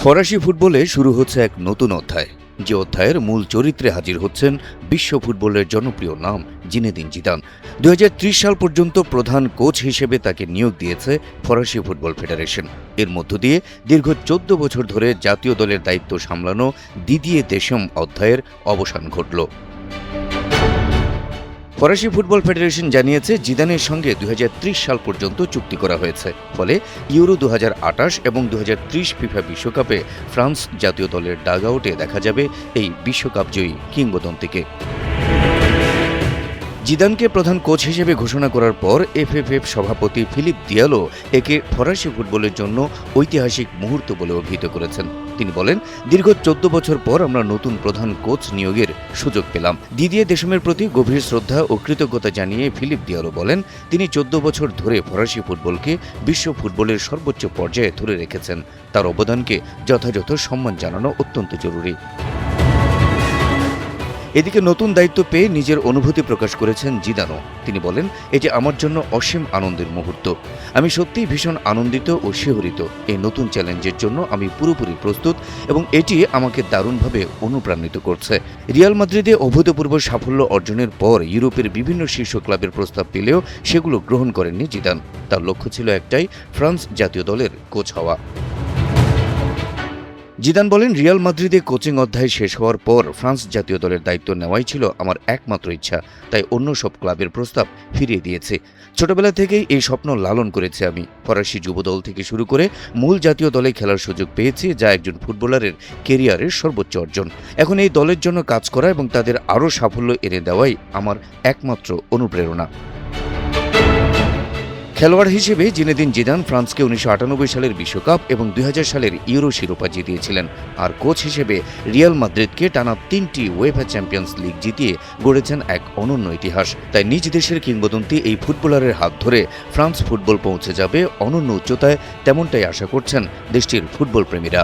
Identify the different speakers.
Speaker 1: ফরাসি ফুটবলে শুরু হচ্ছে এক নতুন অধ্যায়, যে অধ্যায়ের মূল চরিত্রে হাজির হচ্ছেন বিশ্ব ফুটবলের জনপ্রিয় নাম জিনেদিন জিদান। 2030 সাল পর্যন্ত প্রধান কোচ হিসেবে তাকে নিয়োগ দিয়েছে ফরাসি ফুটবল ফেডারেশন। এর মধ্য দিয়ে দীর্ঘ 14 বছর ধরে জাতীয় দলের দায়িত্ব সামলানো দিদিয়ে দেশম অধ্যায়ের অবসান ঘটল। ফরাসি ফুটবল ফেডারেশন জানিয়েছে, জিদানের সঙ্গে 2030 সাল পর্যন্ত চুক্তি করা হয়েছে। ফলে ইউরো 2028 এবং 2030 ফিফা বিশ্বকাপে ফ্রান্স জাতীয় দলের ডাগআউটে দেখা যাবে এই বিশ্বকাপজয়ী কিংবদন্তিকে। জিদানকে প্রধান কোচ হিসেবে ঘোষণা করার পর এফএফএফ সভাপতি ফিলিপ দিয়ালো একে ফরাসি ফুটবলের জন্য ঐতিহাসিক মুহূর্ত বলে অভিহিত করেছেন। তিনি বলেন, দীর্ঘ 14 বছর পর আমরা নতুন প্রধান কোচ নিয়োগের সুযোগ পেলাম। দিদিয়ে দেশমের প্রতি গভীর শ্রদ্ধা ও কৃতজ্ঞতা জানিয়ে ফিলিপ দিয়ালো বলেন, তিনি 14 বছর ধরে ফরাসি ফুটবলকে বিশ্ব ফুটবলের সর্বোচ্চ পর্যায়ে ধরে রেখেছেন। তার অবদানকে যথাযথ সম্মান জানানো অত্যন্ত জরুরি। এদিকে নতুন দায়িত্ব পেয়ে নিজের অনুভূতি প্রকাশ করেছেন জিদানও। তিনি বলেন, এটি আমার জন্য অসীম আনন্দের মুহূর্ত। আমি সত্যিই ভীষণ আনন্দিত ও শিহরিত। এই নতুন চ্যালেঞ্জের জন্য আমি পুরোপুরি প্রস্তুত এবং এটি আমাকে দারুণভাবে অনুপ্রাণিত করছে। রিয়াল মাদ্রিদে অভূতপূর্ব সাফল্য অর্জনের পর ইউরোপের বিভিন্ন শীর্ষ ক্লাবের প্রস্তাব পেলেও সেগুলো গ্রহণ করেননি জিদান। তার লক্ষ্য ছিল একটাই, ফ্রান্স জাতীয় দলের কোচ হওয়া। জিদান বলেন, রিয়াল মাদ্রিদে কোচিং অধ্যায় শেষ হওয়ার পর ফ্রান্স জাতীয় দলের দায়িত্ব নেওয়াই ছিল আমার একমাত্র ইচ্ছা। তাই অন্য সব ক্লাবের প্রস্তাব ফিরিয়ে দিয়েছে। ছোটবেলা থেকেই এই স্বপ্ন লালন করেছি আমি। ফরাসি যুবদল থেকে শুরু করে মূল জাতীয় দলে খেলার সুযোগ পেয়েছি, যা একজন ফুটবলারের কেরিয়ারের সর্বোচ্চ অর্জন। এখন এই দলের জন্য কাজ করা এবং তাদের আরও সাফল্য এনে দেওয়াই আমার একমাত্র অনুপ্রেরণা। খেলোয়াড় হিসেবে জিনেদিন জিদান ফ্রান্সকে 1998 সালের বিশ্বকাপ এবং 2000 সালের ইউরো শিরোপা জিতিয়েছিলেন। আর কোচ হিসেবে রিয়াল মাদ্রিদকে টানা 3টি উয়েফা চ্যাম্পিয়ন্স লিগ জিতিয়ে গড়েছেন এক অনন্য ইতিহাস। তাই নিজ দেশের কিংবদন্তি এই ফুটবলারের হাত ধরে ফ্রান্স ফুটবল পৌঁছে যাবে অনন্য উচ্চতায়, তেমনটাই আশা করছেন দেশটির ফুটবল প্রেমীরা।